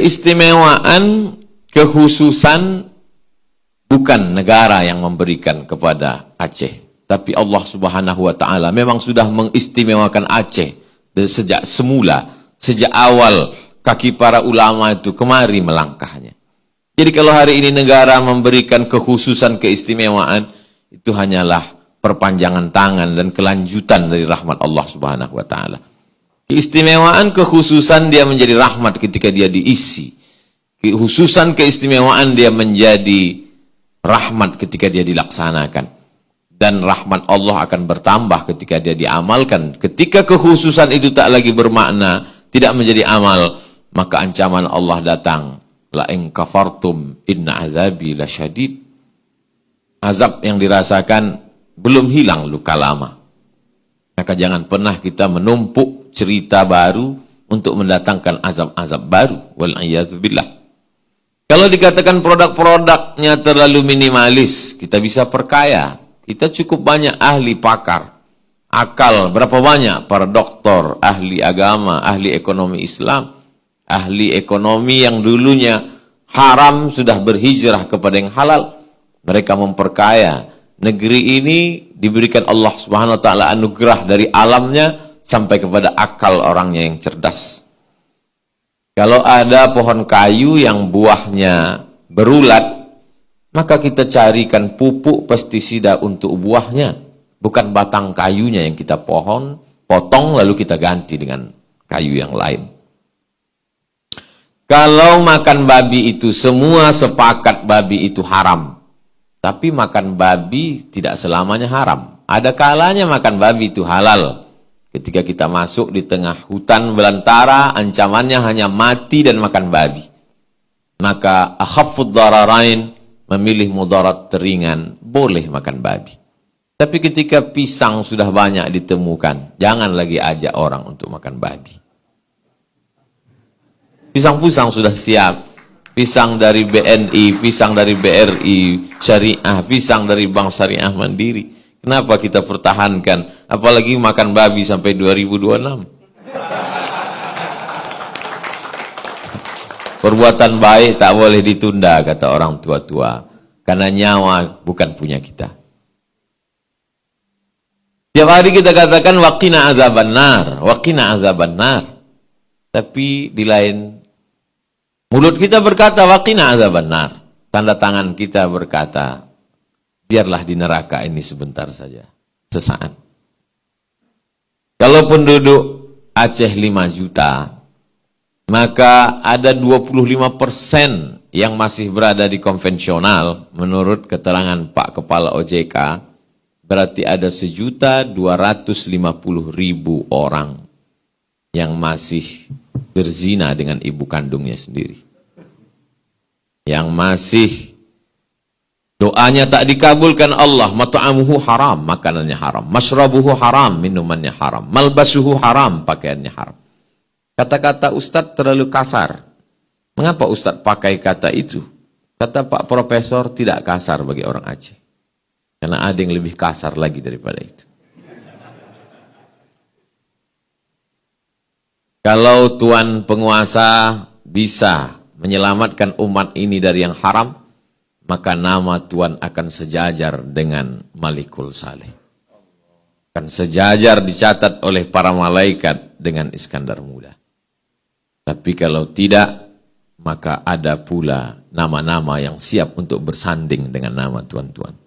keistimewaan, kekhususan bukan negara yang memberikan kepada Aceh, tapi Allah Subhanahu wa taala memang sudah mengistimewakan Aceh sejak semula, sejak awal kaki para ulama itu kemari melangkahnya. Jadi kalau hari ini negara memberikan kekhususan, keistimewaan, itu hanyalah perpanjangan tangan dan kelanjutan dari rahmat Allah Subhanahu wa taala. Keistimewaan, kekhususan dia menjadi rahmat ketika dia diisi. Kekhususan, keistimewaan dia menjadi rahmat ketika dia dilaksanakan. Dan rahmat Allah akan bertambah ketika dia diamalkan. Ketika kekhususan itu tak lagi bermakna, tidak menjadi amal, maka ancaman Allah datang. La in kafartum inna azabi lasyadid. Azab yang dirasakan belum hilang luka lama. Maka jangan pernah kita menumpuk cerita baru untuk mendatangkan azab-azab baru. Wal'iyadzubillah. Kalau dikatakan produk-produknya terlalu minimalis, kita bisa perkaya. Kita cukup banyak ahli pakar. Akal, berapa banyak para doktor, ahli agama, ahli ekonomi Islam, ahli ekonomi yang dulunya haram sudah berhijrah kepada yang halal. Mereka memperkaya. Negeri ini diberikan Allah Subhanahu wa taala anugerah dari alamnya sampai kepada akal orangnya yang cerdas. Kalau ada pohon kayu yang buahnya berulat, maka kita carikan pupuk pestisida untuk buahnya, bukan batang kayunya yang kita potong lalu kita ganti dengan kayu yang lain. Kalau makan babi itu semua sepakat babi itu haram, tapi makan babi tidak selamanya haram. Ada kalanya makan babi itu halal. Ketika kita masuk di tengah hutan belantara, ancamannya hanya mati dan makan babi. Maka akhaffud dararain, memilih mudarat teringan, boleh makan babi. Tapi ketika pisang sudah banyak ditemukan, jangan lagi ajak orang untuk makan babi. Pisang-pisang sudah siap. Pisang dari BNI, pisang dari BRI, Syariah, pisang dari Bank Syariah Mandiri. Kenapa kita pertahankan? Apalagi makan babi sampai 2026. Perbuatan baik tak boleh ditunda, kata orang tua-tua. Karena nyawa bukan punya kita. Tiap hari kita katakan, waqina azaban nar, waqina azaban nar. Tapi di lain, mulut kita berkata, waqina azaban nar. Tanda tangan kita berkata, biarlah di neraka ini sebentar saja, sesaat. Kalau penduduk Aceh 5 juta, maka ada 25% yang masih berada di konvensional, menurut keterangan Pak Kepala OJK, berarti ada 1.250.000 orang yang masih berzina dengan ibu kandungnya sendiri. Yang masih doanya tak dikabulkan Allah, mat'amuhu haram, makanannya haram, masyrabuhu haram, minumannya haram, malbasuhu haram, pakaiannya haram. Kata-kata Ustadz terlalu kasar. Mengapa Ustadz pakai kata itu? Kata Pak Profesor, tidak kasar bagi orang Aceh. Karena ada yang lebih kasar lagi daripada itu. Kalau Tuan penguasa bisa menyelamatkan umat ini dari yang haram, maka nama Tuan akan sejajar dengan Malikul Saleh. Akan sejajar dicatat oleh para malaikat dengan Iskandar Muda. Tapi kalau tidak, maka ada pula nama-nama yang siap untuk bersanding dengan nama Tuan-Tuan.